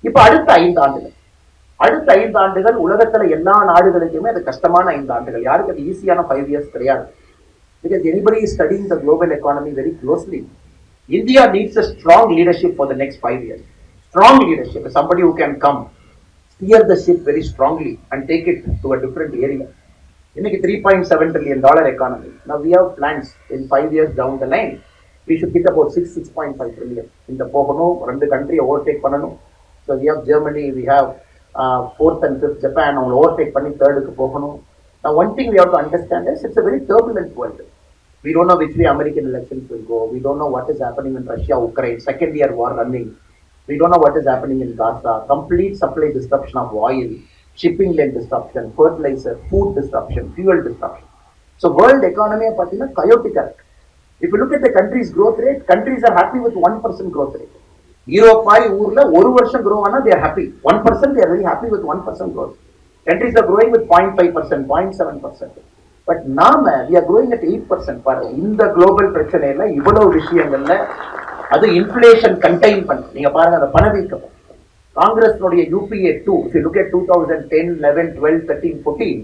இப்ப அடுத்த 5 ஆண்டுகள் உலகத்துல எல்லா நாடுகளுக்குமே அது கஷ்டமான 5 ஆண்டுகள். யாருக்கு அது ஈஸியான 5 இயர்ஸ் கிடையாது. Because anybody is studying the global economy very closely. India needs a strong leadership for the next 5 years. Strong leadership, somebody who can come, steer the ship very strongly and take it to a different area. இன்னைக்கு $3.7 trillion economy. Now we have plans in 5 years down the line. We should hit about 6.5 trillion. இந்த போகணும், 2 country overtake பண்ணணும். So we have Germany, we have 4th and 5th Japan, அவங்க overtake பண்ணி 3rd போகணும். Now one thing we have to understand is it's a very turbulent world. We don't know which way American elections will go. We don't know what is happening in Russia, Ukraine, second year war running. We don't know what is happening in Gaza. Complete supply disruption of oil, shipping lane disruption, fertilizer, food disruption, fuel disruption. So world economy is chaotic. If you look at the country's growth rate, countries are happy with 1% growth rate. Europe, ஊர்ல 1% grow ஆனா they are happy. 1% they are very happy with 1% growth. Countries are growing with 0.5%, 0.7%. But நாம we are growing at 8%. பாருங்க, இந்த global பிரச்சனையில இவ்வளவு விஷயங்கள்ல அது inflation contain பண்ண, நீங்க பாருங்க அந்த பணவீக்கம். காங்கிரஸ்னுடைய UPA 2, if you look at 2010, 11, 12, 13, 14,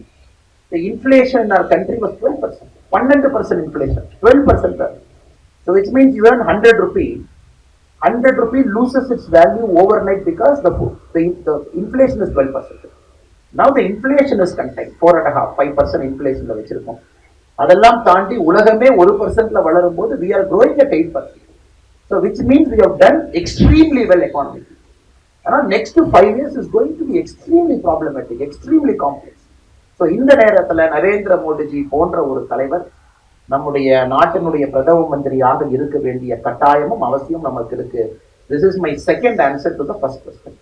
the inflation in our country was 12%. 12% inflation, 12%. So which means you earn 100 rupees, 100 rupees loses its value overnight because the inflation is 12%. Now the inflation is contained, 4.5%, 5% inflation வச்சிருக்கோம். அதெல்லாம் தாண்டி உலகமே 1%ல வளரும் போது we are growing at 8%. So which means we have done extremely well economically. Next 5 years is going to be extremely problematic, extremely complex. So இந்த நேரத்துல நரேந்திர மோடிஜி போன்ற ஒரு தலைவர் நம்முடைய நாட்டினுடைய பிரதம மந்திரியாக இருக்க வேண்டிய கட்டாயமும் அவசியம் நமக்கு இருக்கு. This is my second answer to the first question.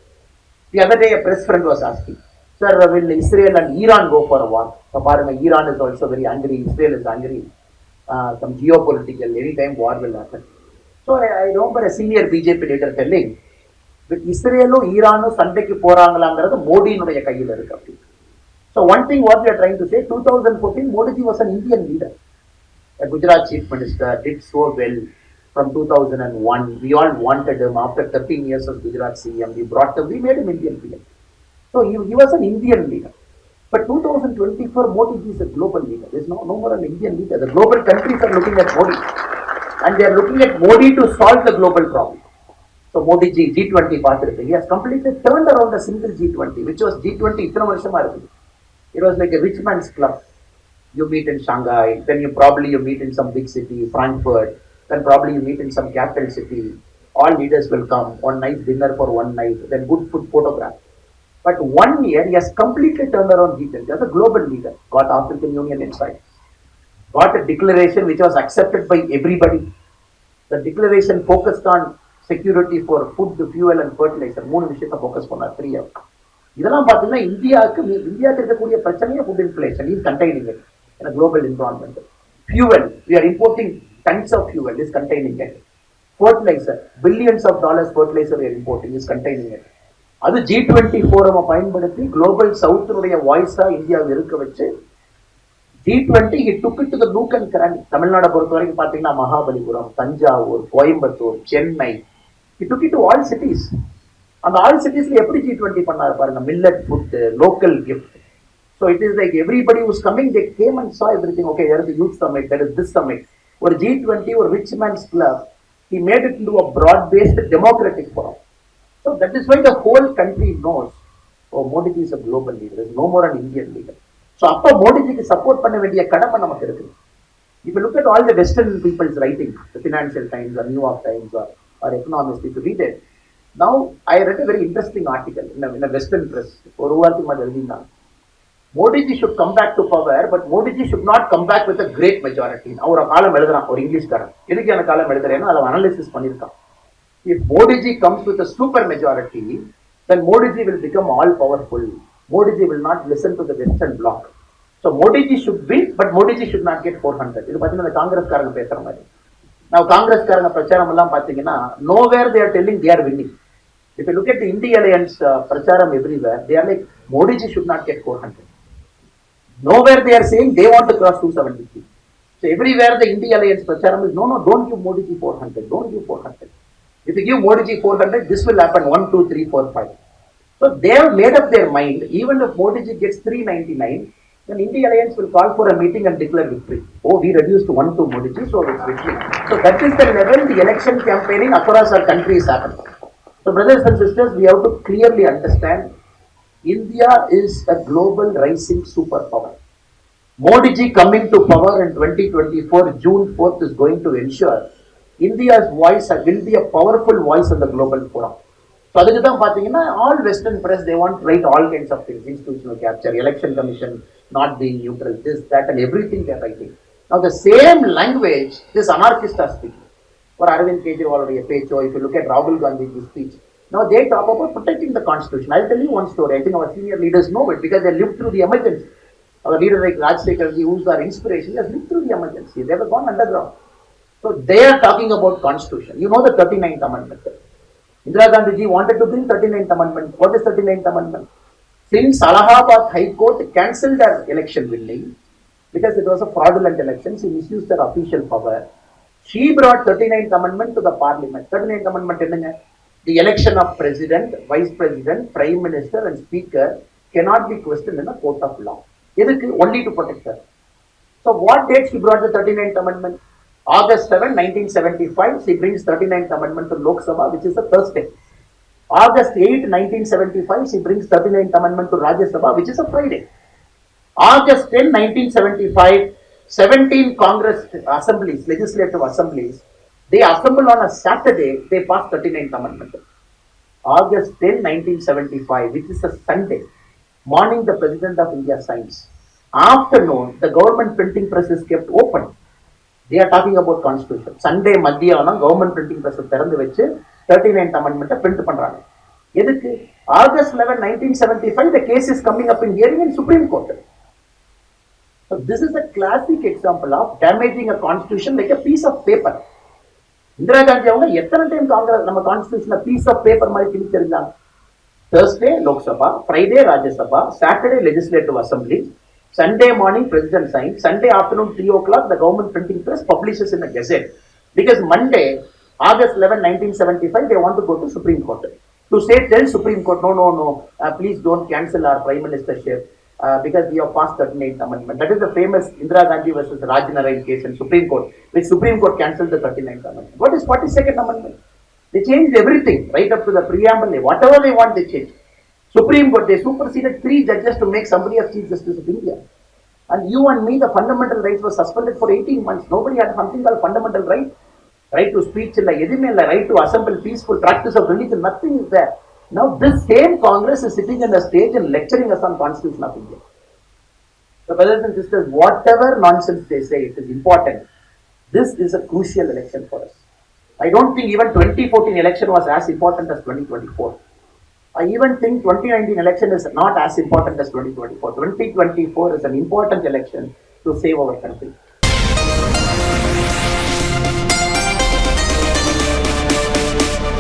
The other day a press friend was asking, sir, will Israel and Iran go for a war? So பாருங்க, Iran is also very angry, Israel is angry, some geopolitical, anytime war will happen. So I remember a senior BJP leader telling, with இஸ்ரேலும் ஈரானும் சண்டைக்கு போறாங்களாங்கிறது மோடியினுடைய கையில் இருக்கு அப்படி. So one thing what we are trying to say, 2014 Modi was an Indian leader. The Gujarat chief minister did so well from 2001. We all wanted him. After 13 years of Gujarat CM, we brought him, we made him Indian leader. So he was an Indian leader. But 2024 Modi is a global leader. There is no more an Indian leader. The global countries are looking at Modi, and they are looking at Modi to solve the global problem. So Modi ji G20 பார்த்திருப்பீங்க, he has completely turned around a single G20, which was G20 இத்தனை வருஷமா இருக்கு. It was like a rich man's club. You meet in Shanghai, then you meet in some big city, Frankfurt, then probably you meet in some capital city. All leaders will come, one nice dinner for one night, then good food photograph. But 1 year, he has completely turned around G20 as a global leader. Got African Union inside. Got a declaration which was accepted by everybody. The declaration focused on security for food, fuel and fertilizer. 3 விஷயத்தை focus பண்ணார் 3 years. இதெல்லாம் பார்த்தீங்கன்னா இந்தியாவுக்கு இருக்கக்கூடிய பிரச்சனையே food inflation is containing it in a global environment. Fuel, we are importing tons of fuel, is containing it. Fertilizer, billions of dollars fertilizer we are importing, is containing it. அது G20 forum பயன்படுத்தி global சவுத்தினுடைய வாய்ஸா இந்தியாவை இருக்க வச்சு G20 he took it to the nook and cranny. தமிழ்நாடை பொறுத்த வரைக்கும் பார்த்தீங்கன்னா Mahabalipuram, Thanjavur, Coimbatore, Chennai, he took it to all cities. அந்த ஆல் சிட்டிஸ்ல எப்படி G20 பண்ணாரு பாருங்க, millet food, local gift. So it is like everybody who's coming, they came and saw everything. Okay, there is a youth summit, there is this summit. ஒரு G20 ஒரு rich man's club, he made it into a broad-based democratic forum. So that is why the whole country knows, oh, Modi is a global leader, there is no more an Indian leader. So அப்போ மோடிஜிக்கு support பண்ண வேண்டிய கடமை நமக்கு இருக்கு. If you look at all the Western people's writing, the Financial Times or New York Times or Economist, if you read it, now I read a very interesting article in a Western press. ஒரு வாரத்துக்கு முன்னாடி எழுதினாங்க, Modiji should come back to power, but Modiji should not come back with a great majority. அவர் காலம் எழுதுறான் ஒரு இங்கிலீஷ்காரன். எதுக்கு அந்த காலம் எழுதுறேன்னா அதில் அனாலிசிஸ் பண்ணியிருக்கான். If Modiji comes with a super majority, then Modiji will become all powerful. Modiji will not listen to the Western bloc. So Modiji should win, but Modiji should not get 400. இது பார்த்தீங்கன்னா காங்கிரஸ்காரங்க பேசுற மாதிரி. Now காங்கிரஸ்காரங்க பிரச்சாரம் எல்லாம் பார்த்தீங்கன்னா nowhere they are telling they are winning. If you look at the India Alliance pracharam everywhere, they are like Modiji should not get 400. Nowhere they are saying they want to cross 273. So everywhere the India Alliance pracharam is no, don't give Modiji 400, don't give 400. If you give Modi ji 400, this will happen 1, 2, 3, 4, 5. So they have made up their mind, even if Modi ji gets 399, then India Alliance will call for a meeting and declare victory. Oh, we reduced 1 to Modi ji, so it's victory. So that is the level the election campaigning across our country is happening. So brothers and sisters, we have to clearly understand India is a global rising superpower. Modi ji coming to power in 2024, June 4th, is going to ensure India's voice will be a powerful voice in the global forum. So அதுக்கு தான் பார்த்தீங்கன்னா all Western press they want to write all kinds of things, institutional capture, election commission not being neutral, this, that and everything they are writing. Now the same language this anarchist are speaking. For Arvind Kejriwal பேச்சோ, if you look at Rahul Gandhi's speech, now they talk about protecting the constitution. I'll tell you one story. I think our senior leaders know it because they lived through the emergency. Our leader like Rajshekhar ji, who's our inspiration, has lived through the emergency. They have gone underground. So they are talking about constitution. You know the 39th amendment. Indira Gandhi ji wanted to bring 39th amendment. What is 39th amendment? Since Allahabad High Court cancelled her election winning because it was a fraudulent election, she misused her official power. She brought 39th amendment to the parliament. 39th amendment என்னங்க? The election of president, vice president, prime minister and speaker cannot be questioned in a court of law. எதுக்கு? Only to protect her. So what date she brought the 39th amendment? August 7, 1975, she brings 39th amendment to Lok Sabha, which is a Thursday. August 8, 1975, she brings 39th amendment to Rajya Sabha, which is a Friday. August 10, 1975, 17 Congress assemblies, legislative assemblies, they assemble on a Saturday, they pass 39th amendment. August 10, 1975, which is a Sunday. Morning, the President of India signs. Afternoon, the government printing press is kept open. They are talking about constitution. Sunday மத்தியானம் government printing press திறந்து வச்சு 39th amendment print பண்றாங்க. எதுக்கு? August 11, 1975, the case is coming up in hearing in Supreme Court. So this is a classic example of damaging a constitution like a piece of paper. Indira Gandhi அவங்க எத்தனை time Congress நம்ம கான்ஸ்டிடியூஷனை piece of paper மாதிரி கிழிச்சிருந்தாங்க. Thursday, Lok Sabha, Friday, Rajya Sabha, Saturday, Legislative Assembly, Sunday morning, President signs, Sunday afternoon, 3 o'clock, the government printing press publishes in the Gazette. Because Monday, August 11, 1975, they want to go to Supreme Court. To say, tell Supreme Court, no, please don't cancel our Prime Ministership because we have passed 39th amendment. That is the famous Indira Gandhi versus Raj Narayan case in Supreme Court, which Supreme Court cancelled the 39th amendment. What is 42nd amendment? They changed everything, right up to the preamble, whatever they want, they change. Supreme Court, they superseded 3 judges to make somebody as Chief Justice of India. And you and me, the fundamental rights were suspended for 18 months. Nobody had something called fundamental right. Right to speech, right to assemble, peaceful practice of religion, nothing is there. Now this same Congress is sitting on the stage and lecturing us on Constitution of India. So brothers and sisters, whatever nonsense they say, it is important. This is a crucial election for us. I don't think even 2014 election was as important as 2024. I even think 2019 election is not as important as 2024. 2024 is an important election to save our country.